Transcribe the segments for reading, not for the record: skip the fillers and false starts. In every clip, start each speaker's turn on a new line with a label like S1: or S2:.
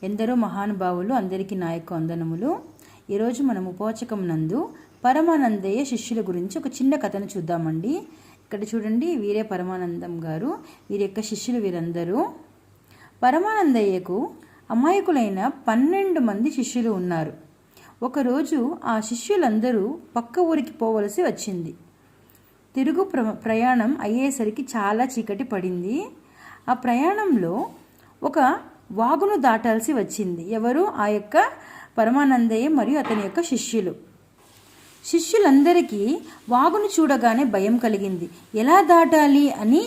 S1: ఎందరో మహానుభావులు అందరికీ నా యొక్క వందనములు. ఈరోజు మనం ఉపవాచకం నందు పరమానందయ్య శిష్యుల గురించి ఒక చిన్న కథను చూద్దామండి. ఇక్కడ చూడండి, వీరే పరమానందం గారు, వీరి యొక్క శిష్యులు వీరందరూ. పరమానందయ్యకు అమాయకులైన 12 మంది శిష్యులు ఉన్నారు. ఒకరోజు ఆ శిష్యులందరూ పక్క ఊరికి పోవలసి వచ్చింది. తిరుగు ప్రయాణం అయ్యేసరికి చాలా చీకటి పడింది. ఆ ప్రయాణంలో ఒక వాగును దాటాల్సి వచ్చింది. ఎవరు? ఆ యొక్క పరమానందయ్య మరియు అతని యొక్క శిష్యులందరికీ వాగును చూడగానే భయం కలిగింది. ఎలా దాటాలి అని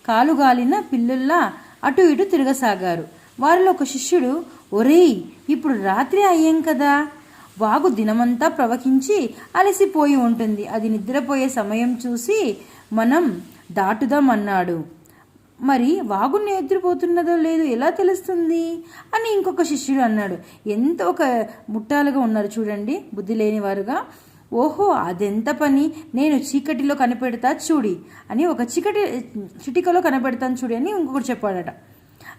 S1: కాలుగాలిన పిల్లుల్లా అటు ఇటు తిరగసాగారు. వారిలో ఒక శిష్యుడు, ఒరేయ్, ఇప్పుడు రాత్రి అయ్యాం కదా, వాగు దినమంతా ప్రవహించి అలసిపోయి ఉంటుంది, అది నిద్రపోయే సమయం చూసి మనం దాటుదాం అన్నాడు. మరి వాగు నిద్రపోతున్నదో లేదో ఎలా తెలుస్తుంది అని ఇంకొక శిష్యుడు అన్నాడు. ఎంత ఒక ముట్టాలుగా ఉన్నారు చూడండి, బుద్ధి లేనివారుగా. ఓహో, అదెంత పని, నేను చీకటిలో కనిపెడతా చూడి అని, ఒక చిటికలో కనిపెడతాను చూడి అని ఇంకొకటి చెప్పాడట.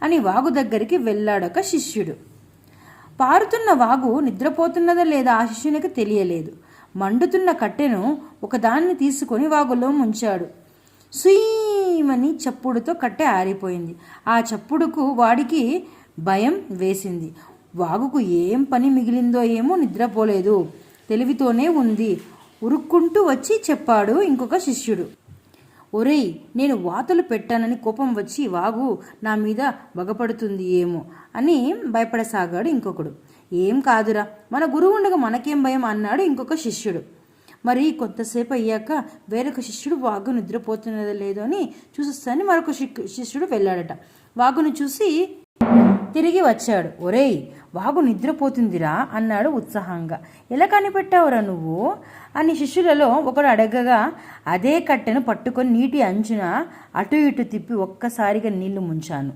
S1: అని వాగు దగ్గరికి వెళ్ళాడు ఒక శిష్యుడు. పారుతున్న వాగు నిద్రపోతున్నదా లేదా ఆ శిష్యునికి తెలియలేదు. మండుతున్న కట్టెను ఒకదాన్ని తీసుకొని వాగులో ముంచాడు. సుయీమని చప్పుడుతో కట్టె ఆరిపోయింది. ఆ చప్పుడుకు వాడికి భయం వేసింది. వాగుకు ఏం పని మిగిలిందో ఏమో, నిద్రపోలేదు, తెలివితోనే ఉంది. ఉరుక్కుంటూ వచ్చి చెప్పాడు ఇంకొక శిష్యుడు, ఒరేయ్, నేను వాతలు పెట్టానని కోపం వచ్చి వాగు నా మీద బగపడుతుంది ఏమో అని భయపడసాగాడు ఇంకొకడు. ఏం కాదురా, మన గురువు ఉండగా మనకేం భయం అన్నాడు ఇంకొక శిష్యుడు. మరి కొంతసేపు అయ్యాక వేరొక శిష్యుడు వాగు నిద్రపోతున్నదో లేదో అని చూసొస్తానని మరొక శిష్యుడు వెళ్ళాడట. వాగును చూసి తిరిగి వచ్చాడు. ఒరేయ్, వాగు నిద్రపోతుందిరా అన్నాడు ఉత్సాహంగా. ఎలా కనిపెట్టావురా నువ్వు అని శిష్యులలో ఒకడు అడగగా, అదే కట్టెను పట్టుకొని నీటి అంచున అటు ఇటు తిప్పి ఒక్కసారిగా నీళ్లు ముంచాను,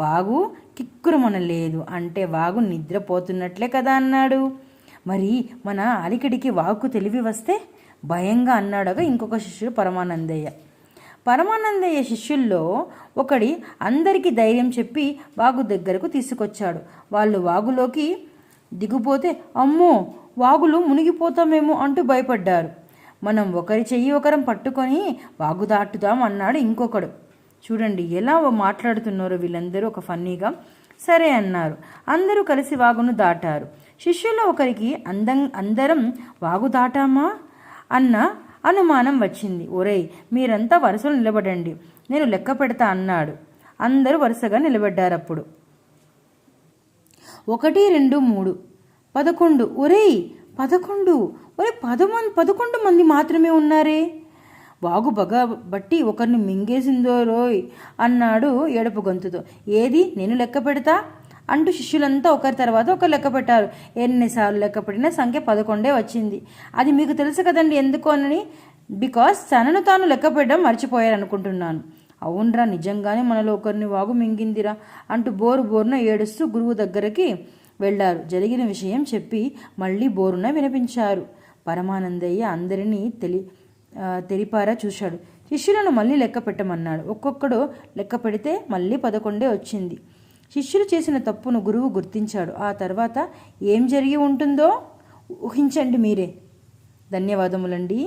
S1: వాగు కిక్కురుమనలేదు అంటే వాగు నిద్రపోతున్నట్లే కదా అన్నాడు. మరి మన అలికిడికి వాగుకు తెలివి వస్తే భయంగా అన్నాడుగా ఇంకొక శిష్యుడు పరమానందయ్య శిష్యుల్లో ఒకడి అందరికీ ధైర్యం చెప్పి వాగు దగ్గరకు తీసుకొచ్చాడు. వాళ్ళు వాగులోకి దిగిపోతే, అమ్మో, వాగులు మునిగిపోతామేమో అంటూ భయపడ్డారు. మనం ఒకరి చెయ్యి ఒకరం పట్టుకొని వాగు దాటుదాం అన్నాడు ఇంకొకడు. చూడండి ఎలా మాట్లాడుతున్నారో వీళ్ళందరూ ఒక ఫన్నీగా. సరే అన్నారు. అందరూ కలిసి వాగును దాటారు. శిష్యుల్లో ఒకరికి అందరం వాగు దాటామా అన్న అనుమానం వచ్చింది. ఒరేయ్, మీరంతా వరుసలో నిలబడండి, నేను లెక్క పెడతా అన్నాడు. అందరూ వరుసగా నిలబడ్డారు. అప్పుడు 1, 2, 3, 11. ఒరేయ్, 11! ఒరే, 11 మంది మాత్రమే ఉన్నారే, వాగు బట్టి ఒకరిని మింగేసిందో రోయ్ అన్నాడు ఏడుపు గొంతుతో. ఏది, నేను లెక్క పెడతా అంటూ శిష్యులంతా ఒకరి తర్వాత ఒకరు లెక్క పెట్టారు. ఎన్నిసార్లు లెక్క పెట్టినా సంఖ్య 11 వచ్చింది. అది మీకు తెలుసు కదండి, ఎందుకు అని. బికాస్ తనను తాను లెక్క పెట్టడం మర్చిపోయారు అనుకుంటున్నాను. అవునరా, నిజంగానే మనలో ఒకరిని వాగు మింగిందిరా అంటూ బోరున ఏడుస్తూ గురువు దగ్గరికి వెళ్ళారు. జరిగిన విషయం చెప్పి మళ్ళీ బోరున వినిపించారు. పరమానందయ్య అందరినీ తెరిపారా చూశాడు. శిష్యులను మళ్ళీ లెక్క పెట్టమన్నాడు. ఒక్కొక్కడు లెక్క పెడితే మళ్ళీ 11 వచ్చింది. శిష్యులు చేసిన తప్పును గురువు గుర్తించాడు. ఆ తర్వాత ఏం జరిగి ఉంటుందో ఊహించండి మీరే. ధన్యవాదములండి.